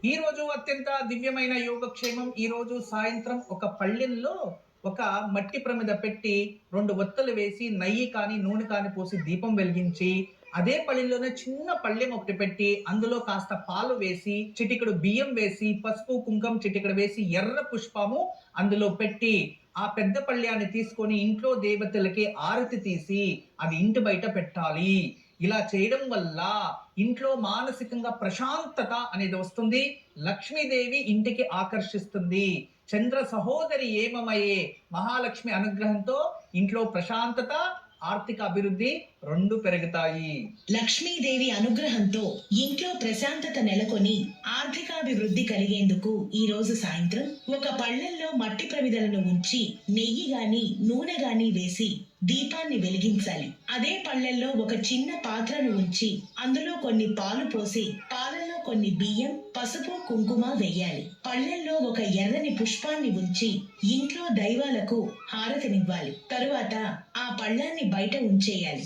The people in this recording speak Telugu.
ఈ రోజు అత్యంత దివ్యమైన యోగక్షేమం. ఈ రోజు సాయంత్రం ఒక పళ్ళెంలో ఒక మట్టి ప్రమిద పెట్టి 2 ఒత్తులు వేసి నెయ్యి కానీ, నూనె కానీ పోసి దీపం వెలిగించి, అదే పళ్ళెంలోనే చిన్న పళ్ళెం ఒకటి పెట్టి, అందులో కాస్త పాలు వేసి, చిటికెడు బియ్యం వేసి, పసుపు, కుంకం చిటికెడు వేసి, ఎర్ర పుష్పము అందులో పెట్టి, ఆ పెద్ద పళ్ళెాన్ని తీసుకొని ఇంట్లో దేవతలకి ఆరతి తీసి, అది ఇంటి బయట పెట్టాలి. ఇలా చేయడం వల్ల ఇంట్లో మానసికంగా ప్రశాంతత అనేది వస్తుంది. లక్ష్మీదేవి ఇంటికి ఆకర్షిస్తుంది. చంద్ర సహోదరి ఏమమయే మహాలక్ష్మి అనుగ్రహంతో ఇంట్లో ప్రశాంతత, ఆర్థిక అభివృద్ధి 2 పెరుగుతాయి. లక్ష్మీదేవి అనుగ్రహంతో ఇంట్లో ప్రశాంతత నెలకొని ఆర్థికాభివృద్ధి కలిగేందుకు ఈ రోజు సాయంత్రం ఒక పళ్ళెంలో మట్టి ప్రమిదలను ఉంచి నెయ్యి గాని నూనె గాని వేసి దీపాన్ని వెలిగించాలి. అదే పళ్ళెంలో ఒక చిన్న పాత్రను ఉంచి అందులో కొన్ని పాలు పోసి పాలల్లో కొన్ని బియ్యం, పసుపు, కుంకుమ వెయ్యాలి. పళ్ళెంలో ఒక ఎర్రని పుష్పాన్ని ఉంచి ఇంట్లో దైవాలకు హారతినివ్వాలి. తరువాత ఆ పళ్ళాన్ని బయట ఉంచేయాలి.